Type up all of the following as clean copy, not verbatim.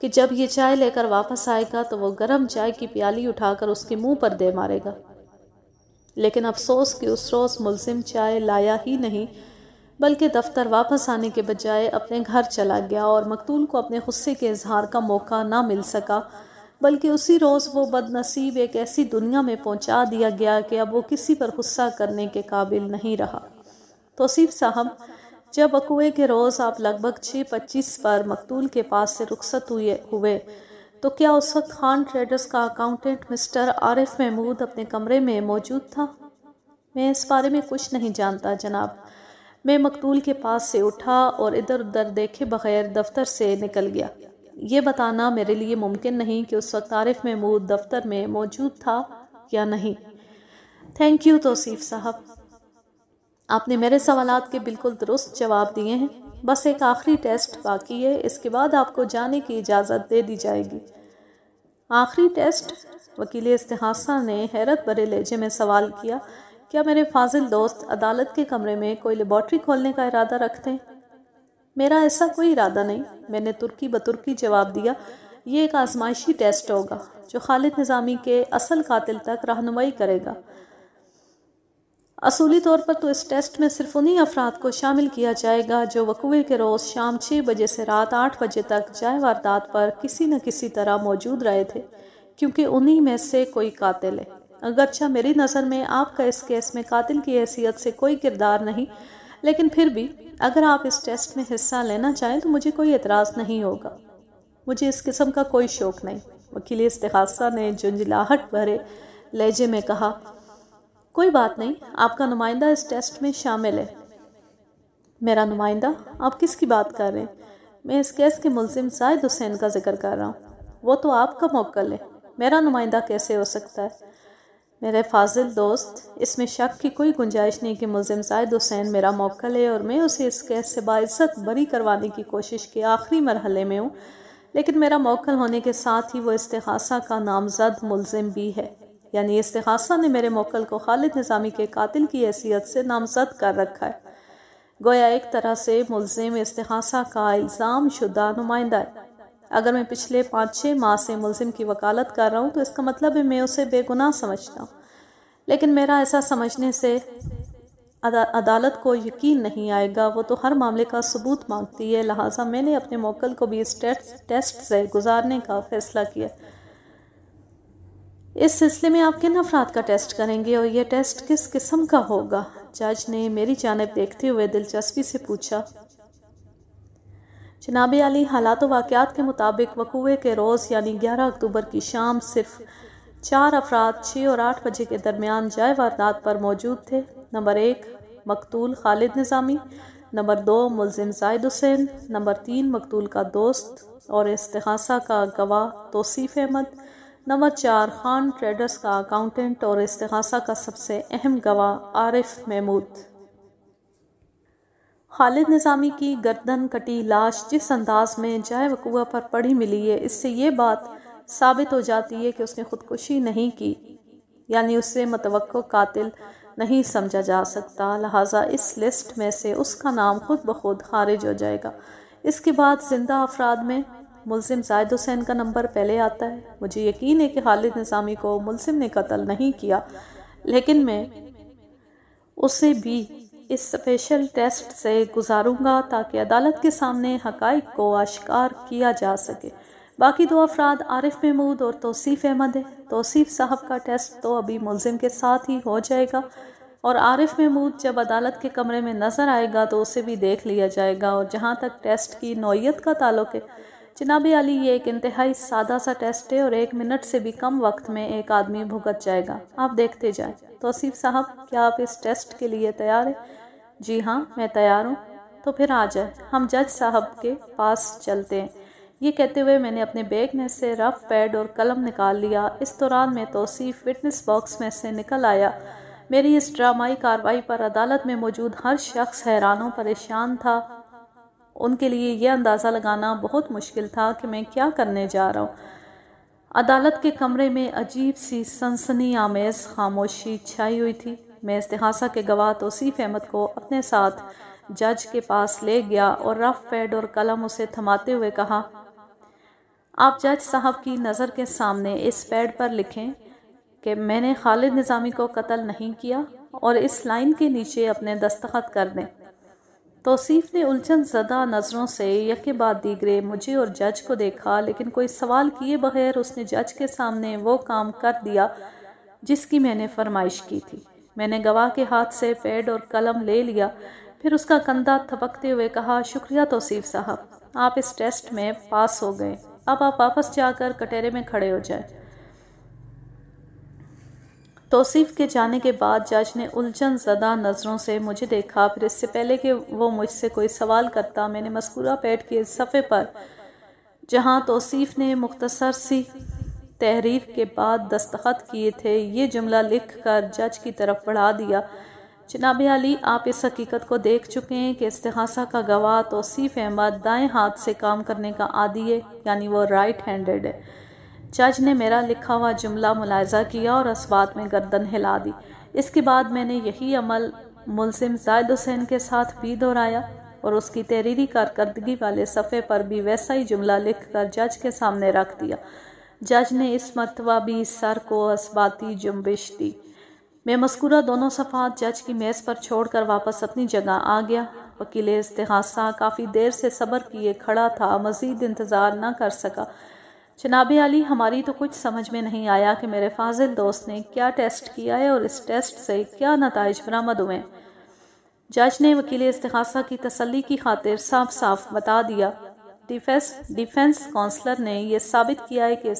کہ جب یہ چائے لے کر واپس آئے گا تو وہ گرم چائے کی پیالی اٹھا کر اس کے منہ پر دے مارے گا۔ لیکن افسوس کہ اس روز ملزم چائے لایا ہی نہیں، بلکہ دفتر واپس آنے کے بجائے اپنے گھر چلا گیا، اور مقتول کو اپنے غصے کے اظہار کا موقع نہ مل سکا، بلکہ اسی روز وہ بد نصیب ایک ایسی دنیا میں پہنچا دیا گیا کہ اب وہ کسی پر غصہ کرنے کے قابل نہیں رہا۔ توصیف صاحب، جب وقوعے کے روز آپ لگ بھگ 6:25 پر مقتول کے پاس سے رخصت ہوئے تو کیا اس وقت خان ٹریڈرز کا اکاؤنٹنٹ مسٹر عارف محمود اپنے کمرے میں موجود تھا؟ میں اس بارے میں کچھ نہیں جانتا جناب۔ میں مقتول کے پاس سے اٹھا اور ادھر ادھر دیکھے بغیر دفتر سے نکل گیا۔ یہ بتانا میرے لیے ممکن نہیں کہ اس وقت عارف محمود دفتر میں موجود تھا یا نہیں۔ تھینک یو توصیف صاحب، آپ نے میرے سوالات کے بالکل درست جواب دیے ہیں۔ بس ایک آخری ٹیسٹ باقی ہے، اس کے بعد آپ کو جانے کی اجازت دے دی جائے گی۔ آخری ٹیسٹ؟ وکیل استغاثہ نے حیرت بھرے لہجے میں سوال کیا۔ کیا میرے فاضل دوست عدالت کے کمرے میں کوئی لیبارٹری کھولنے کا ارادہ رکھتے ہیں؟ میرا ایسا کوئی ارادہ نہیں، میں نے ترکی بترکی جواب دیا۔ یہ ایک آزمائشی ٹیسٹ ہوگا جو خالد نظامی کے اصل قاتل تک رہنمائی کرے گا۔ اصولی طور پر تو اس ٹیسٹ میں صرف انہی افراد کو شامل کیا جائے گا جو وقوعے کے روز شام 6 بجے سے رات 8 بجے تک جائے واردات پر کسی نہ کسی طرح موجود رہے تھے، کیونکہ انہی میں سے کوئی قاتل ہے۔ اگرچہ میری نظر میں آپ کا اس کیس میں قاتل کی حیثیت سے کوئی کردار نہیں، لیکن پھر بھی اگر آپ اس ٹیسٹ میں حصہ لینا چاہیں تو مجھے کوئی اعتراض نہیں ہوگا۔ مجھے اس قسم کا کوئی شوق نہیں، وکیل استغاثہ نے جھنجھلاہٹ بھرے لہجے میں کہا۔ کوئی بات نہیں، آپ کا نمائندہ اس ٹیسٹ میں شامل ہے۔ میرا نمائندہ؟ آپ کس کی بات کر رہے ہیں؟ میں اس کیس کے ملزم زاہد حسین کا ذکر کر رہا ہوں۔ وہ تو آپ کا موکل ہے، میرا نمائندہ کیسے ہو سکتا ہے؟ میرے فاضل دوست، اس میں شک کی کوئی گنجائش نہیں کہ ملزم زاہد حسین میرا موکل ہے اور میں اسے اس کیس سے باعزت بری کروانے کی کوشش کے آخری مرحلے میں ہوں، لیکن میرا موکل ہونے کے ساتھ ہی وہ استغاثہ کا نامزد ملزم بھی ہے، یعنی استغاثہ نے میرے موکل کو خالد نظامی کے قاتل کی حیثیت سے نامزد کر رکھا ہے۔ گویا ایک طرح سے ملزم استغاثہ کا الزام شدہ نمائندہ ہے۔ اگر میں پچھلے 5-6 ماہ سے ملزم کی وکالت کر رہا ہوں تو اس کا مطلب ہے میں اسے بے گناہ سمجھتا ہوں، لیکن میرا ایسا سمجھنے سے عدالت کو یقین نہیں آئے گا۔ وہ تو ہر معاملے کا ثبوت مانگتی ہے، لہٰذا میں نے اپنے موکل کو بھی اس ٹیسٹ سے گزارنے کا فیصلہ کیا۔ اس سلسلے میں آپ کن افراد کا ٹیسٹ کریں گے اور یہ ٹیسٹ کس قسم کا ہوگا؟ جج نے میری جانب دیکھتے ہوئے دلچسپی سے پوچھا۔ جناب عالی، حالات و واقعات کے مطابق وقوعے کے روز یعنی 11 اکتوبر کی شام صرف 4 افراد 6 اور 8 بجے کے درمیان جائے واردات پر موجود تھے۔ نمبر 1 مقتول خالد نظامی، نمبر 2 ملزم زاہد حسین، نمبر 3 مقتول کا دوست اور استغاثہ کا گواہ توصیف احمد، نمبر 4 خان ٹریڈرز کا اکاؤنٹنٹ اور استغاثہ کا سب سے اہم گواہ عارف محمود۔ خالد نظامی کی گردن کٹی لاش جس انداز میں جائے وقوعہ پر پڑی ملی ہے، اس سے یہ بات ثابت ہو جاتی ہے کہ اس نے خودکشی نہیں کی، یعنی اسے متوقع قاتل نہیں سمجھا جا سکتا، لہٰذا اس لسٹ میں سے اس کا نام خود بخود خارج ہو جائے گا۔ اس کے بعد زندہ افراد میں ملزم زاہد حسین کا نمبر پہلے آتا ہے۔ مجھے یقین ہے کہ خالد نظامی کو ملزم نے قتل نہیں کیا، لیکن میں اسے بھی اس اسپیشل ٹیسٹ سے گزاروں گا تاکہ عدالت کے سامنے حقائق کو آشکار کیا جا سکے۔ باقی 2 افراد عارف محمود اور توصیف احمد ہے۔ توصیف صاحب کا ٹیسٹ تو ابھی ملزم کے ساتھ ہی ہو جائے گا، اور عارف محمود جب عدالت کے کمرے میں نظر آئے گا تو اسے بھی دیکھ لیا جائے گا۔ اور جہاں تک ٹیسٹ کی نوعیت کا تعلق ہے جناب عالی، یہ ایک انتہائی سادہ سا ٹیسٹ ہے اور 1 منٹ سے بھی کم وقت میں ایک آدمی بھگت جائے گا۔ آپ دیکھتے جائیں۔ توصیف صاحب، کیا آپ اس ٹیسٹ کے لیے تیار ہیں؟ جی ہاں، میں تیار ہوں۔ تو پھر آ جائیں، ہم جج صاحب کے پاس چلتے ہیں۔ یہ کہتے ہوئے میں نے اپنے بیگ میں سے رف پیڈ اور قلم نکال لیا۔ اس دوران میں توصیف وٹنس باکس میں سے نکل آیا۔ میری اس ڈرامائی کارروائی پر عدالت میں موجود ہر شخص حیران و پریشان تھا۔ ان کے لیے یہ اندازہ لگانا بہت مشکل تھا کہ میں کیا کرنے جا رہا ہوں۔ عدالت کے کمرے میں عجیب سی سنسنی آمیز خاموشی چھائی ہوئی تھی۔ میں استغاثہ کے گواہ توصیف احمد کو اپنے ساتھ جج کے پاس لے گیا اور رف پیڈ اور قلم اسے تھماتے ہوئے کہا، آپ جج صاحب کی نظر کے سامنے اس پیڈ پر لکھیں کہ میں نے خالد نظامی کو قتل نہیں کیا اور اس لائن کے نیچے اپنے دستخط کر دیں۔ توصیف نے الجھن زدہ نظروں سے یکے بعد دیگرے مجھے اور جج کو دیکھا، لیکن کوئی سوال کیے بغیر اس نے جج کے سامنے وہ کام کر دیا جس کی میں نے فرمائش کی تھی۔ میں نے گواہ کے ہاتھ سے پیڈ اور قلم لے لیا، پھر اس کا کندھا تھپکتے ہوئے کہا، شکریہ توصیف صاحب، آپ اس ٹیسٹ میں پاس ہو گئے، اب آپ واپس جا کر کٹہرے میں کھڑے ہو جائیں۔ توصیف کے جانے کے بعد جج نے الجھن زدہ نظروں سے مجھے دیکھا، پھر اس سے پہلے کہ وہ مجھ سے کوئی سوال کرتا میں نے مذکورہ پیڈ کے صفحے پر جہاں توصیف نے مختصر سی تحریر کے بعد دستخط کیے تھے یہ جملہ لکھ کر جج کی طرف بڑھا دیا، جناب عالی، آپ اس حقیقت کو دیکھ چکے ہیں کہ استغاثہ کا گواہ توصیف احمد دائیں ہاتھ سے کام کرنے کا عادی ہے، یعنی وہ رائٹ ہینڈڈ ہے۔ جج نے میرا لکھا ہوا جملہ ملاحظہ کیا اور اس بات میں گردن ہلا دی۔ اس کے بعد میں نے یہی عمل ملزم زاہد حسین کے ساتھ بھی دہرایا اور اس کی تحریری کارکردگی والے صفحے پر بھی ویسا ہی جملہ لکھ کر جج کے سامنے رکھ دیا۔ جج نے اس مرتبہ بھی سر کو اثباتی جنبش دی۔ میں مذکورہ دونوں صفحات جج کی میز پر چھوڑ کر واپس اپنی جگہ آ گیا۔ وکیل استغاثہ کافی دیر سے صبر کیے کھڑا تھا، مزید انتظار نہ کر سکا۔ جناب عالی، ہماری تو کچھ سمجھ میں نہیں آیا کہ میرے فاضل دوست نے کیا ٹیسٹ کیا ہے اور اس ٹیسٹ سے کیا نتائج برآمد ہوئے۔ جج نے وکیل استغاثہ کی تسلی کی خاطر صاف صاف بتا دیا، ڈیفنس کونسلر نے یہ ثابت کیا ہے کہ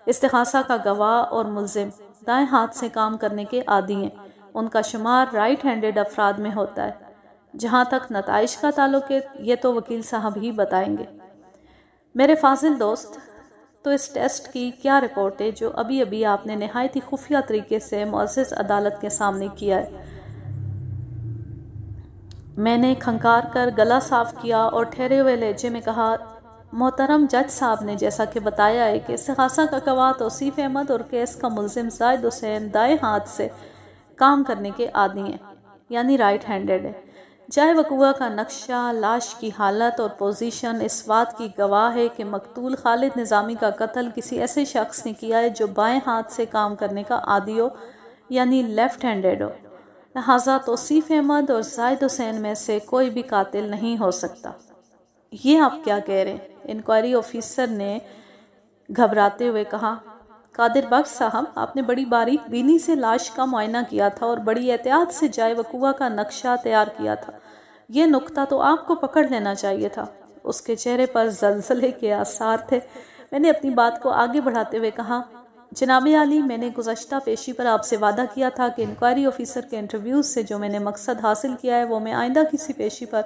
استغاثہ کا گواہ اور ملزم دائیں ہاتھ سے کام کرنے کے عادی ہیں، ان کا شمار رائٹ ہینڈڈ افراد میں ہوتا ہے۔ جہاں تک نتائج کا تعلق ہے یہ تو وکیل صاحب ہی بتائیں گے۔ میرے فاضل دوست، تو اس ٹیسٹ کی کیا رپورٹ ہے جو ابھی ابھی آپ نے نہایت ہی خفیہ طریقے سے معزز عدالت کے سامنے کیا ہے؟ میں نے کھنکار کر گلا صاف کیا اور ٹھہرے ہوئے لہجے میں کہا، محترم جج صاحب نے جیسا کہ بتایا ہے کہ استغاثہ کا گواہ توصیف احمد اور کیس کا ملزم زاہد حسین دائیں ہاتھ سے کام کرنے کے عادی ہیں، یعنی رائٹ ہینڈڈ ہے۔ جائے وقوع کا نقشہ، لاش کی حالت اور پوزیشن اس بات کی گواہ ہے کہ مقتول خالد نظامی کا قتل کسی ایسے شخص نے کیا ہے جو بائیں ہاتھ سے کام کرنے کا عادی ہو، یعنی لیفٹ ہینڈڈ ہو۔ لہٰذا توصیف احمد اور زاہد حسین میں سے کوئی بھی قاتل نہیں ہو سکتا۔ یہ آپ کیا کہہ رہے ہیں؟ انکوائری آفیسر نے گھبراتے ہوئے کہا، قادر بخش صاحب، آپ نے بڑی باریک بینی سے لاش کا معائنہ کیا تھا اور بڑی احتیاط سے جائے وقوع کا نقشہ تیار کیا تھا۔ یہ نقطہ تو آپ کو پکڑ لینا چاہیے تھا۔ اس کے چہرے پر زلزلے کے آثار تھے۔ میں نے اپنی بات کو آگے بڑھاتے ہوئے کہا، جناب عالی، میں نے گزشتہ پیشی پر آپ سے وعدہ کیا تھا کہ انکوائری آفیسر کے انٹرویوز سے جو میں نے مقصد حاصل کیا ہے وہ میں آئندہ کسی پیشی پر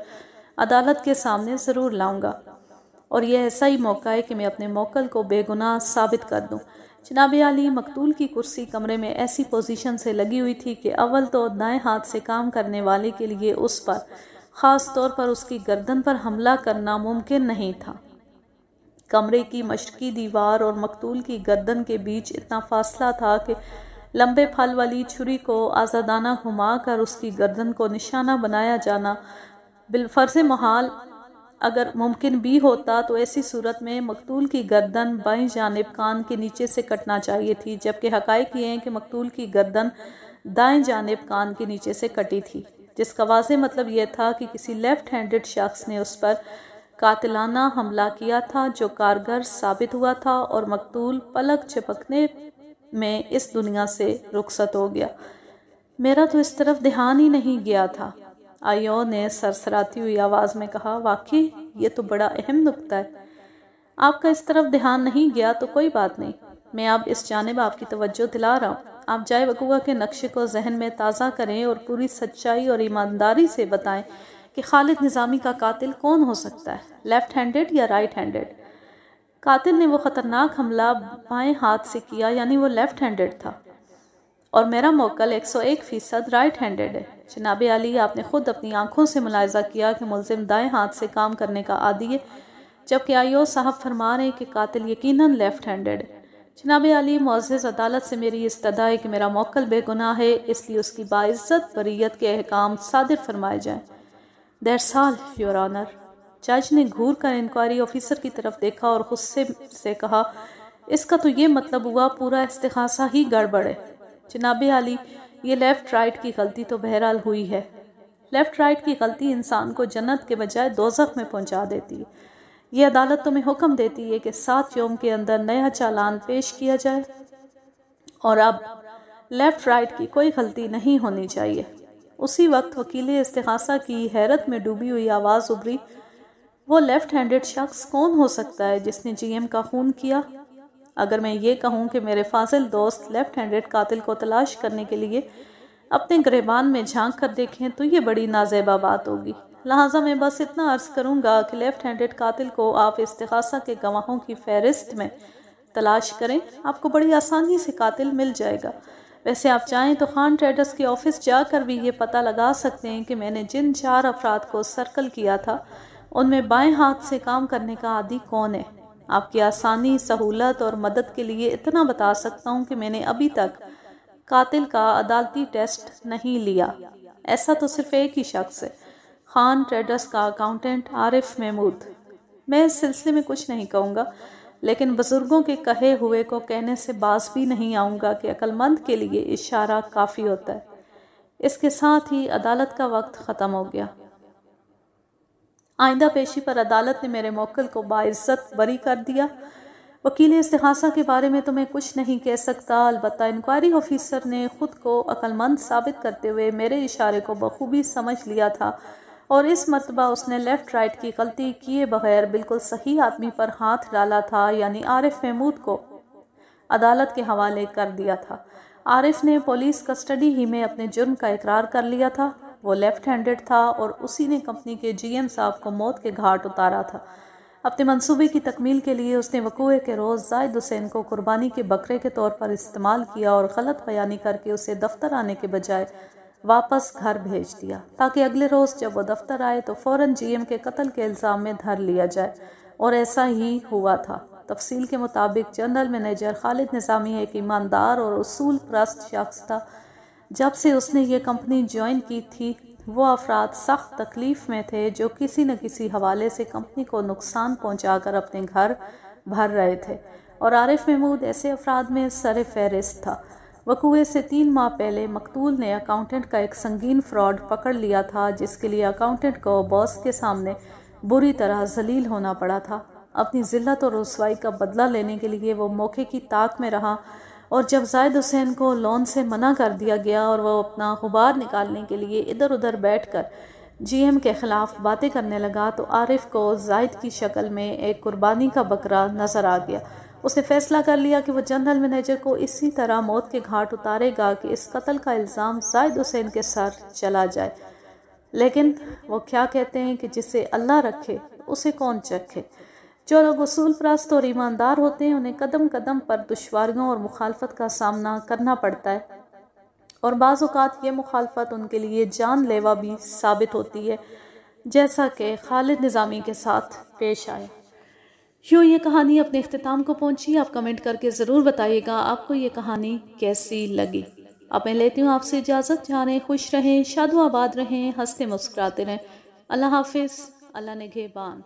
عدالت کے سامنے ضرور لاؤں گا، اور یہ ایسا ہی موقع ہے کہ میں اپنے موکل کو بے گناہ ثابت کر دوں۔ جناب عالی، مقتول کی کرسی کمرے میں ایسی پوزیشن سے لگی ہوئی تھی کہ اول تو دائیں ہاتھ سے کام کرنے والے کے لیے اس پر، خاص طور پر اس کی گردن پر حملہ کرنا ممکن نہیں تھا۔ کمرے کی مشرقی دیوار اور مقتول کی گردن کے بیچ اتنا فاصلہ تھا کہ لمبے پھل والی چھری کو آزادانہ گھما کر اس کی گردن کو نشانہ بنایا جانا بالفرض محال اگر ممکن بھی ہوتا تو ایسی صورت میں مقتول کی گردن بائیں جانب کان کے نیچے سے کٹنا چاہیے تھی، جبکہ حقائق یہ ہیں کہ مقتول کی گردن دائیں جانب کان کے نیچے سے کٹی تھی، جس کا واضح مطلب یہ تھا کہ کسی لیفٹ ہینڈڈ شخص نے اس پر قاتلانہ حملہ کیا تھا جو کارگر ثابت ہوا تھا، اور مقتول پلک جھپکنے میں اس دنیا سے رخصت ہو گیا۔ میرا تو اس طرف دھیان ہی نہیں گیا تھا، آئیو نے سرسراتی ہوئی آواز میں کہا، واقعی یہ تو بڑا اہم نکتہ ہے۔ آپ کا اس طرف دھیان نہیں گیا تو کوئی بات نہیں، میں اب اس جانب آپ کی توجہ دلا رہا ہوں۔ آپ جائے وقوع کے نقشے کو ذہن میں تازہ کریں اور پوری سچائی اور ایمانداری سے بتائیں کہ خالد نظامی کا قاتل کون ہو سکتا ہے، لیفٹ ہینڈڈ یا رائٹ ہینڈڈ؟ قاتل نے وہ خطرناک حملہ بائیں ہاتھ سے کیا، یعنی وہ لیفٹ ہینڈڈ تھا، اور میرا موکل 101% رائٹ ہینڈڈ ہے۔ جناب عالی، آپ نے خود اپنی آنکھوں سے ملاحظہ کیا کہ ملزم دائیں ہاتھ سے کام کرنے کا عادی ہے، جبکہ آئیو صاحب فرما رہے ہیں کہ قاتل یقیناً لیفٹ ہینڈڈ ہے۔ جناب عالی، معزز عدالت سے میری استدعا ہے کہ میرا موکل بے گناہ ہے، اس لیے اس کی باعزت بریت کے احکام صادر فرمائے جائیں۔ That's all, your owner. جج نے گھور کر انکوائری آفیسر کی طرف دیکھا اور غصے سے کہا، اس کا تو یہ مطلب ہوا پورا استغاثہ ہی گڑبڑ ہے۔ جناب عالی، یہ لیفٹ رائٹ کی غلطی تو بہرحال ہوئی ہے۔ لیفٹ رائٹ کی غلطی انسان کو جنت کے بجائے دوزخ میں پہنچا دیتی ہے۔ یہ عدالت تمہیں حکم دیتی ہے کہ 7 یوم کے اندر نیا چالان پیش کیا جائے، اور اب لیفٹ رائٹ کی کوئی غلطی نہیں ہونی چاہیے۔ اسی وقت وکیل استغاثہ کی حیرت میں ڈوبی ہوئی آواز ابھری، وہ لیفٹ ہینڈڈ شخص کون ہو سکتا ہے جس نے جی ایم کا خون کیا؟ اگر میں یہ کہوں کہ میرے فاضل دوست لیفٹ ہینڈڈ قاتل کو تلاش کرنے کے لیے اپنے گریبان میں جھانک کر دیکھیں تو یہ بڑی نازیبا بات ہوگی۔ لہٰذا میں بس اتنا عرض کروں گا کہ لیفٹ ہینڈڈ قاتل کو آپ استغاثہ کے گواہوں کی فہرست میں تلاش کریں، آپ کو بڑی آسانی سے قاتل مل جائے گا۔ ویسے آپ چاہیں تو خان ٹریڈرز کے آفس جا کر بھی یہ پتہ لگا سکتے ہیں کہ میں نے جن 4 افراد کو سرکل کیا تھا ان میں بائیں ہاتھ سے کام کرنے کا عادی کون ہے۔ آپ کی آسانی، سہولت اور مدد کے لیے اتنا بتا سکتا ہوں کہ میں نے ابھی تک قاتل کا عدالتی ٹیسٹ نہیں لیا۔ ایسا تو صرف ایک ہی شخص ہے، خان ٹریڈرز کا اکاؤنٹنٹ عارف محمود۔ میں اس سلسلے میں کچھ نہیں کہوں گا، لیکن بزرگوں کے کہے ہوئے کو کہنے سے باز بھی نہیں آؤں گا کہ عقل مند کے لیے اشارہ کافی ہوتا ہے۔ اس کے ساتھ ہی عدالت کا وقت ختم ہو گیا۔ آئندہ پیشی پر عدالت نے میرے موکل کو باعزت بری کر دیا۔ وکیل استغاثہ کے بارے میں تو میں کچھ نہیں کہہ سکتا، البتہ انکوائری آفیسر نے خود کو عقل مند ثابت کرتے ہوئے میرے اشارے کو بخوبی سمجھ لیا تھا، اور اس مرتبہ اس نے لیفٹ رائٹ کی غلطی کیے بغیر بالکل صحیح آدمی پر ہاتھ ڈالا تھا، یعنی عارف محمود کو عدالت کے حوالے کر دیا تھا۔ عارف نے پولیس کسٹڈی ہی میں اپنے جرم کا اقرار کر لیا تھا۔ وہ لیفٹ ہینڈڈ تھا اور اسی نے کمپنی کے جی ایم صاحب کو موت کے گھاٹ اتارا تھا۔ اپنے منصوبے کی تکمیل کے لیے اس نے وقوعے کے روز زاہد حسین کو قربانی کے بکرے کے طور پر استعمال کیا اور غلط بیانی کر کے اسے دفتر آنے کے بجائے واپس گھر بھیج دیا، تاکہ اگلے روز جب وہ دفتر آئے تو فوراً جی ایم کے قتل کے الزام میں دھر لیا جائے، اور ایسا ہی ہوا تھا۔ تفصیل کے مطابق جنرل مینیجر خالد نظامی ایک ایماندار اور اصول پرست شخص تھا۔ جب سے اس نے یہ کمپنی جوائن کی تھی، وہ افراد سخت تکلیف میں تھے جو کسی نہ کسی حوالے سے کمپنی کو نقصان پہنچا کر اپنے گھر بھر رہے تھے، اور عارف محمود ایسے افراد میں سر فہرست تھا۔ وقوعے سے 3 ماہ پہلے مقتول نے اکاؤنٹنٹ کا ایک سنگین فراڈ پکڑ لیا تھا، جس کے لیے اکاؤنٹنٹ کو باس کے سامنے بری طرح ذلیل ہونا پڑا تھا۔ اپنی ذلت اور رسوائی کا بدلہ لینے کے لیے وہ موقع کی طاق میں رہا، اور جب زاہد حسین کو لون سے منع کر دیا گیا اور وہ اپنا غبار نکالنے کے لیے ادھر ادھر بیٹھ کر جی ایم کے خلاف باتیں کرنے لگا تو عارف کو زاہد کی شکل میں ایک قربانی کا بکرا نظر آ گیا۔ اس نے فیصلہ کر لیا کہ وہ جنرل مینیجر کو اسی طرح موت کے گھاٹ اتارے گا کہ اس قتل کا الزام زاہد حسین کے سر چلا جائے۔ لیکن وہ کیا کہتے ہیں کہ جسے اللہ رکھے اسے کون چکھے۔ جو لوگ اصول پرست اور ایماندار ہوتے ہیں انہیں قدم قدم پر دشواریوں اور مخالفت کا سامنا کرنا پڑتا ہے، اور بعض اوقات یہ مخالفت ان کے لیے جان لیوا بھی ثابت ہوتی ہے، جیسا کہ خالد نظامی کے ساتھ پیش آیا۔ یوں یہ کہانی اپنے اختتام کو پہنچی۔ آپ کمنٹ کر کے ضرور بتائیے گا آپ کو یہ کہانی کیسی لگی۔ اب میں لیتی ہوں آپ سے اجازت، جانیں خوش رہیں، شاد و آباد رہیں، ہنستے مسکراتے رہیں۔ اللہ حافظ، اللہ نگہبان۔